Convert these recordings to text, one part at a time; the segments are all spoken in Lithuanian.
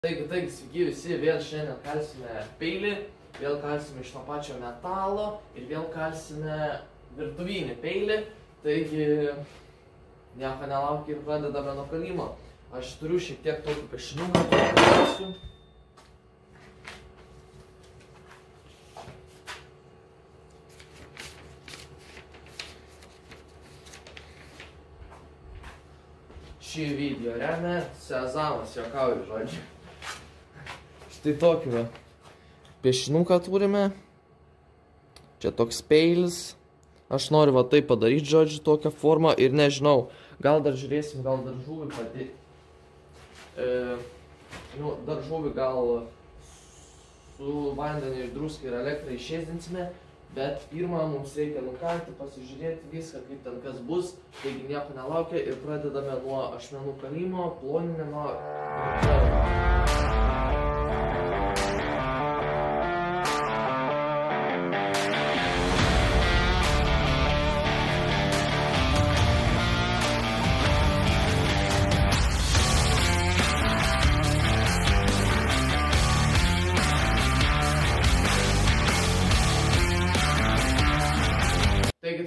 Taigi, sveiki visi, vėl šiandien kalsime peilį, vėl kalsime iš to pačio metalo ir vėl kalsime virtuvinį peilį. Taigi, nieko nelaukia ir pradedame nuo kalimo. Aš turiu šiek tiek tokį piešinuką, kalsiu. Šį video remia Sezamas, juokauju žodžiu. Štai tokį piešinuką turime. Čia toks peilis. Aš noriu va taip padaryti, žodžiu, tokią formą ir nežinau, gal dar žiūrėsim, gal dar žuvį pati. Dar žuvį gal su vandeniu ir druskai ir elektrą išėsdinsime. Bet pirmą mums reikia nukalti, pasižiūrėti viską, kaip ten kas bus. Taigi nieko nelaukia ir pradedame nuo ašmenų kalimo, ploninimo ir plovimo.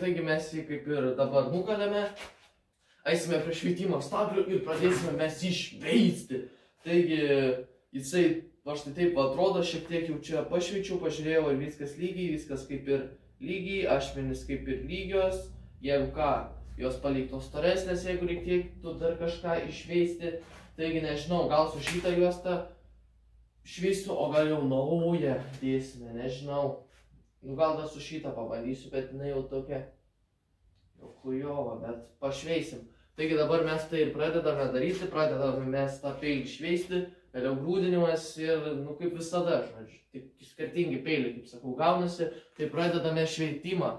Taigi mes jį kaip ir dabar nukalėme, eisime prie šveitimo staklių ir pradėsime mes jį šveisti. Taigi jisai va štai taip atrodo, šiek tiek jau čia pašveičiau, pažiūrėjau ir viskas lygiai, viskas kaip ir lygiai, ašmenys kaip ir lygios. Jeigu ką, jos paliktos storesnės, jeigu reikėtų dar kažką išveisti. Taigi nežinau, gal su šitą juostą šveisiu, o gal jau naują dėsime, nežinau. Gal dar su šitą pabandysiu, bet jinai jau tokia chujova, bet pašveisim. Taigi dabar mes tai ir pradedame daryti, pradedame mes tą peilį šveisti, vėliau grūdinimas ir, kaip visada, žodžiu, tik skirtingi peiliai, kaip sakau, gaunasi, tai pradedame šveitimą.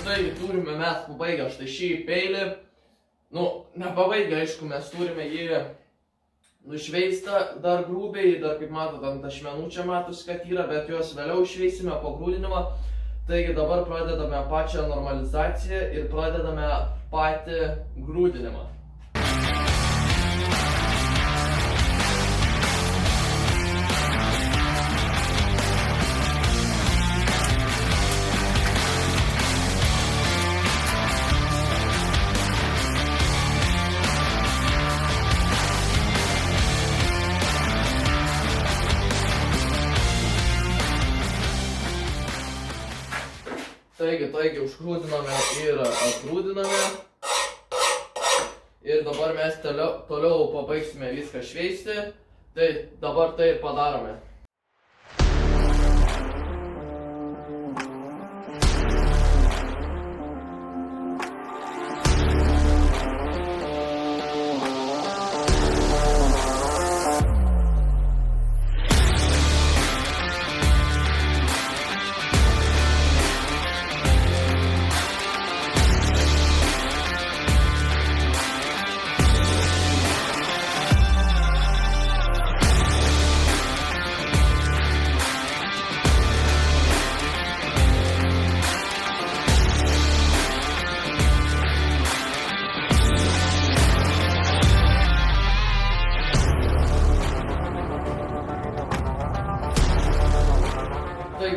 Taigi turime mes pabaigę štai šį peilį. Nepabaigę, aišku, mes turime jį nušveistą dar grūbiai, dar kaip matot, ant ašmenų čia matosi, kad yra, bet juos vėliau išveisime po grūdinimo. Taigi dabar pradedame pačią normalizaciją ir pradedame patį grūdinimą. Taigi užgrūdiname ir atgrūdiname. Ir dabar mes toliau pabaigsime viską šveisti. Tai dabar tai ir padarome.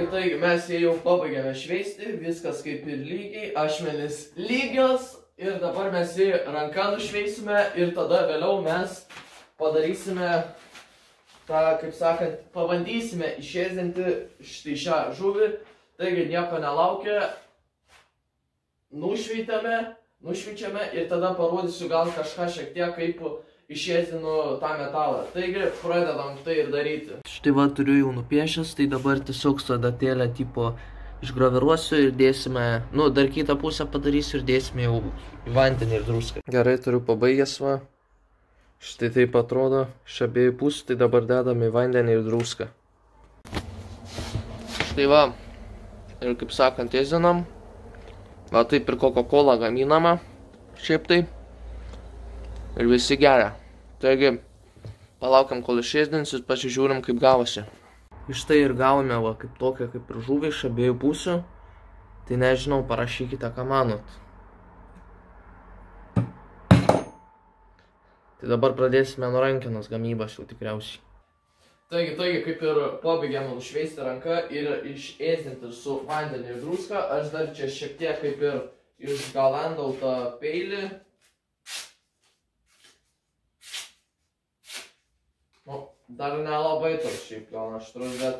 Taigi mes jau pabaigėme šveisti, viskas kaip ir lygiai, ašmenys lygios ir dabar mes jį ranką nušveisime ir tada vėliau mes padarysime tą, kaip sakant, pabandysime išėsdinti štai šią žuvį. Taigi nieko nelaukia, nušveitėme, nušvičiame ir tada parodysiu gal kažką šiek tiek kaip išėsinu tą metalą. Taigi pradedam tai ir daryti. Štai va turiu jau nupiešęs, tai dabar tiesiog su adatėlė tipo išgraviruosiu ir dėsime, dar kitą pusę padarysiu ir dėsime jau į vandenį ir druską. Gerai, turiu pabaigęs va. Štai taip atrodo iš abiejų pusių, tai dabar dedame į vandenį ir druską. Štai va, ir kaip sakant, ėzinam. Va taip ir Coca-Cola gaminama, šiaip tai. Ir visi geria. Taigi, palaukiam, kol išėsdinsis, pasižiūrim, kaip gavosi. Iš tai ir gavome va kaip tokia, kaip ir žuvį iš abiejų pusių. Tai nežinau, parašykite, ką manot. Tai dabar pradėsime nuo rankenos gamybos jau tikriausiai. Taigi, kaip ir pabaigėme nušveisti ranką ir išėsdinti su vandeniu ir druska, aš dar čia šiek tiek kaip ir išgalandau tą peilį. Dar nelabai toks šiaip gal aštrus, bet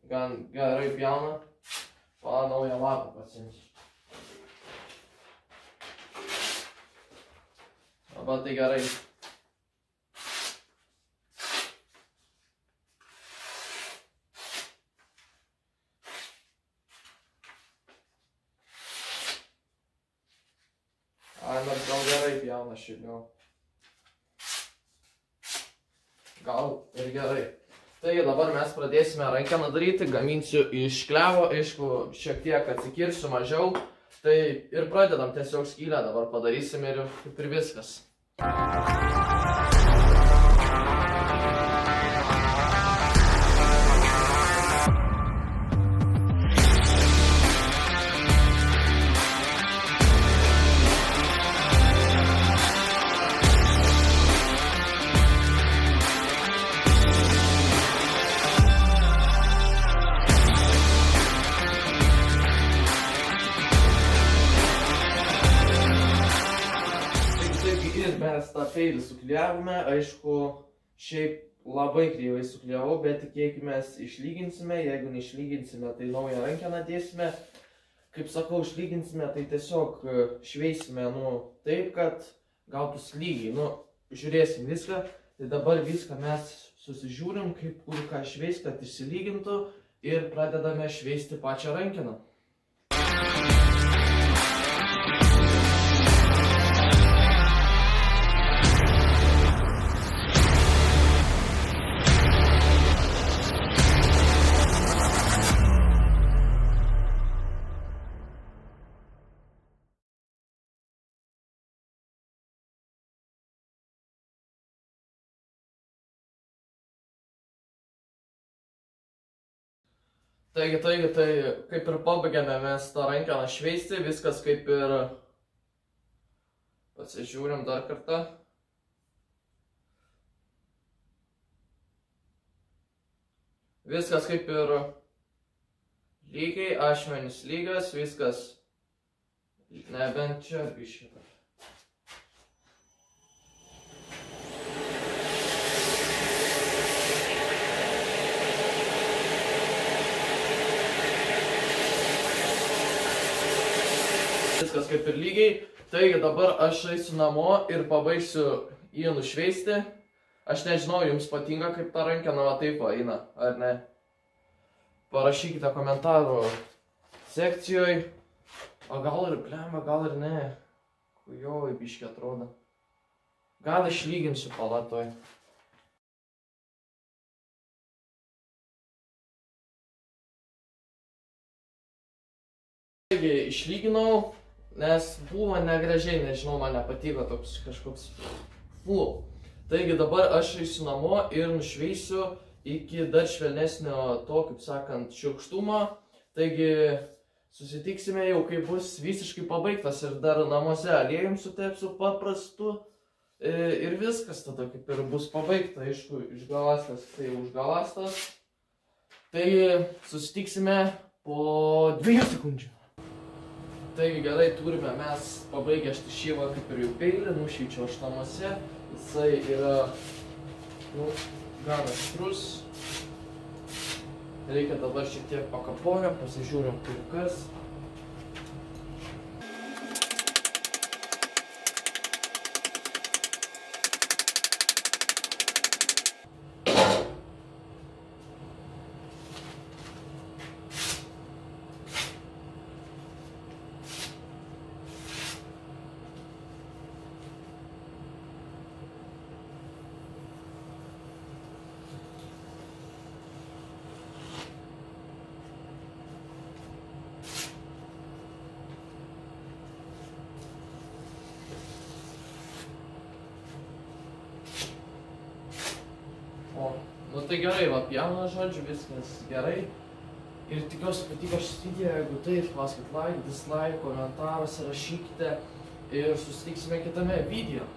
gan gerai pjauna. Pala naują lapą pasiimsiu. Arba tai gerai. Nors gal gerai pjauna šiaip gal. Gal ir gerai. Taigi dabar mes pradėsime rankeną daryti, gaminsiu iš klevo, aišku, šiek tiek atsikirsiu mažiau. Tai ir pradedam tiesiog skylę, dabar padarysim ir kaip ir viskas. Mes tą peilį suklijavome, aišku, šiaip labai kreivai suklijavau, bet tikėkime išlyginsime, jeigu neišlyginsime, tai naują rankeną dėsime. Kaip sakau, išlyginsime, tai tiesiog šveisime, taip, kad gautųsi lygiai, žiūrėsim viską, tai dabar viską mes susižiūrim, kaip kur ką šveis, kad išsilygintų ir pradedame šveisti pačią rankeną. Taigi, kaip ir pabaigėme mes tą rankeną šveisti, viskas kaip ir pasižiūrim dar kartą. Viskas kaip ir lygiai, ašmenys lygias, viskas nebent čia biškį. Viskas kaip ir lygiai, taigi dabar aš eisiu namo ir pabaigsiu jį nušveisti. Aš nežinau, jums patinka kaip ta rankena va taip eina, ar ne? Parašykite komentarų sekcijoje. O gal ir blemba, gal ir ne. Kujovai biškį atrodo. Gal išlyginsiu palatoj. Taigi išlyginau. Nes buvo negražiai, nežinau, man nepatiko toks kažkoks Taigi dabar aš eisiu namo ir nušveisiu iki dar švelnesnio to, kaip sakant, šiurkštumo. Taigi susitiksime jau, kai bus visiškai pabaigtas ir dar namuose aliejum sutepsiu paprastu. Ir viskas tada kaip ir bus pabaigta, aišku, išgalastas, tai užgalastas. Taigi susitiksime po 2 sekundžių. Taigi gerai, turime mes pabaigę šį va kaip ir jau peilį, nušveičiau aš namuose. Jisai yra, gan aštrus. Reikia dabar šiek tiek pakapojam, pasižiūrim kaip kas. Nu tai gerai, va, pjauna žodžiu, viskas gerai. Ir tikiuosi patiko šis video, jeigu taip, spauskit like, dislike, komentaruose rašykite ir susitiksime kitame video.